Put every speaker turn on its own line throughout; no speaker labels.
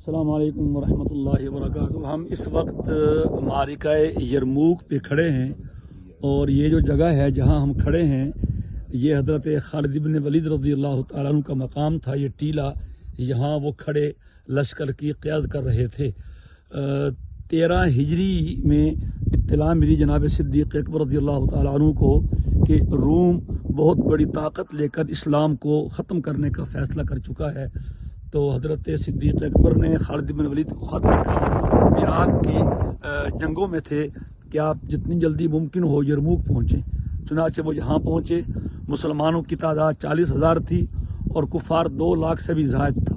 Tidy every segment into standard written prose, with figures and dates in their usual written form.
السلام علیکم ورحمۃ اللہ وبرکاتہ۔ ہم اس وقت معرکہ یرموک پہ کھڑے ہیں، اور یہ جو جگہ ہے جہاں ہم کھڑے ہیں یہ حضرت خالد بن ولید رضی اللہ تعالیٰ عنہ کا مقام تھا۔ یہ ٹیلہ، یہاں وہ کھڑے لشکر کی قیادت کر رہے تھے۔ 13 ہجری میں اطلاع ملی جناب صدیق اکبر رضی اللہ تعالیٰ عنہ کو کہ روم بہت بڑی طاقت لے کر اسلام کو ختم کرنے کا فیصلہ کر چکا ہے۔ تو حضرت صدیق اکبر نے خالد بن ولید کو خط لکھا، عراق کی جنگوں میں تھے، کہ آپ جتنی جلدی ممکن ہو یرموک پہنچیں۔ چنانچہ وہ یہاں پہنچے۔ مسلمانوں کی تعداد 40,000 تھی اور کفار 2 لاکھ سے بھی زائد تھا۔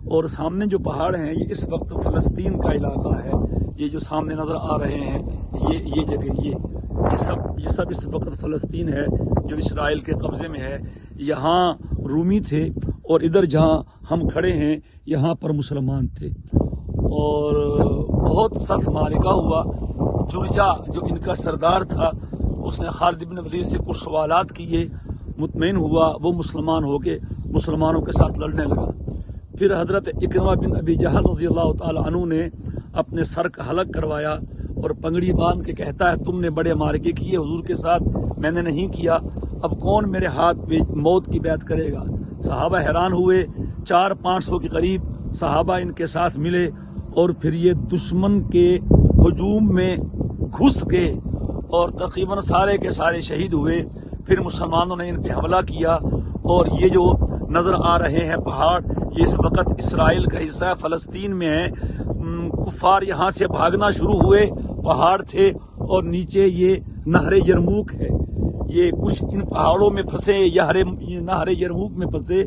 اور سامنے جو پہاڑ ہیں یہ اس وقت فلسطین کا علاقہ ہے۔ یہ جو سامنے نظر آ رہے ہیں یہ جگہ یہ سب اس وقت فلسطین ہے جو اسرائیل کے قبضے میں ہے۔ یہاں رومی تھے اور ادھر جہاں ہم کھڑے ہیں یہاں پر مسلمان تھے، اور بہت سخت معرکہ ہوا۔ جرجا جو ان کا سردار تھا اس نے خالد بن ولید سے کچھ سوالات کیے، مطمئن ہوا، وہ مسلمان ہو کے مسلمانوں کے ساتھ لڑنے لگا۔ پھر حضرت اکرمہ بن ابی جہل رضی اللہ تعالی عنہ نے اپنے سر کا حلق کروایا اور پگڑی باندھ کے کہتا ہے تم نے بڑے معرکے کیے حضور کے ساتھ، میں نے نہیں کیا، اب کون میرے ہاتھ پہ موت کی بیعت کرے گا؟ صحابہ حیران ہوئے۔ 400-500 کے قریب صحابہ ان کے ساتھ ملے، اور پھر یہ دشمن کے ہجوم میں گھس گئے اور تقریباً سارے کے سارے شہید ہوئے۔ پھر مسلمانوں نے ان پہ حملہ کیا، اور یہ جو نظر آ رہے ہیں پہاڑ یہ اس وقت اسرائیل کا حصہ ہے، فلسطین میں ہے۔ کفار یہاں سے بھاگنا شروع ہوئے، پہاڑ تھے اور نیچے یہ نہر یرموک ہے۔ یہ کچھ ان پہاڑوں میں پھنسے، نہر یرموک میں پھنسے۔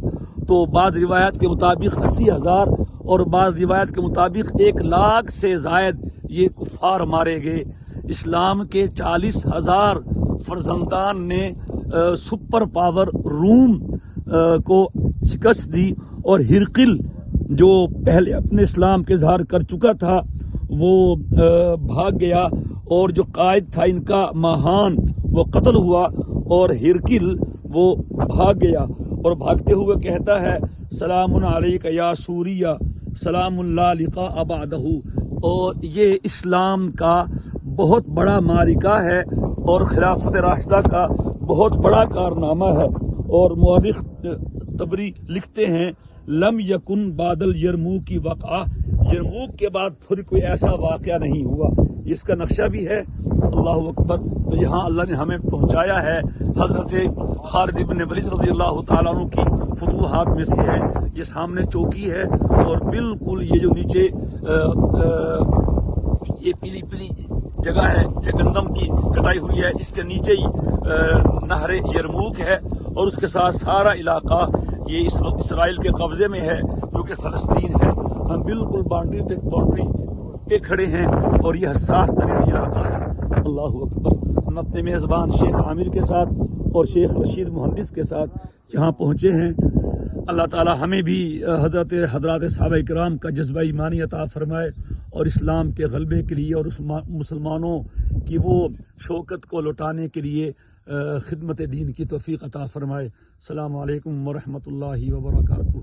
تو بعض روایت کے مطابق 80,000 اور بعض روایت کے مطابق 1 لاکھ سے زائد یہ کفار مارے گئے۔ اسلام کے 40,000 فرزندان نے سپر پاور روم کو شکست دی، اور ہرقل جو پہلے اپنے اسلام کے اظہار کر چکا تھا وہ بھاگ گیا، اور جو قائد تھا ان کا ماہان وہ قتل ہوا، اور ہرقل وہ بھاگ گیا، اور بھاگتے ہوئے کہتا ہے سلام علیک یا سوریہ سلام لا لقاء بعدہ۔ اور یہ اسلام کا بہت بڑا معرکہ ہے اور خلافت راشدہ کا بہت بڑا کارنامہ ہے۔ اور مورخ طبری لکھتے ہیں لم یکن بعد الیرموک کی وقعہ، یرموک کے بعد پھر کوئی ایسا واقعہ نہیں ہوا۔ اس کا نقشہ بھی ہے، اللہ اکبر۔ تو یہاں اللہ نے ہمیں پہنچایا ہے، حضرت خالد بن ولید رضی اللہ تعالیٰ عنہ کی فتوحات میں سے ہے۔ یہ سامنے چوکی ہے، اور بالکل یہ جو نیچے یہ پیلی پیلی جگہ ہے جو گندم کی کٹائی ہوئی ہے، اس کے نیچے ہی نہر یرموک ہے، اور اس کے ساتھ سارا علاقہ یہ اس وقت اسرائیل کے قبضے میں ہے جو کہ فلسطین ہے۔ ہم بالکل باؤنڈری پہ کھڑے ہیں، اور یہ حساس ترین علاقہ ہے۔ اللہ اکبر۔ ہم اپنے میزبان شیخ عامر کے ساتھ اور شیخ رشید مہندس کے ساتھ یہاں پہنچے ہیں۔ اللہ تعالی ہمیں بھی حضرات صحابہ کرام کا جذبہ ایمانی عطا فرمائے، اور اسلام کے غلبے کے لیے اور اس مسلمانوں کی وہ شوکت کو لوٹانے کے لیے خدمت دین کی توفیق عطا فرمائے۔ السلام علیکم ورحمۃ اللہ وبرکاتہ۔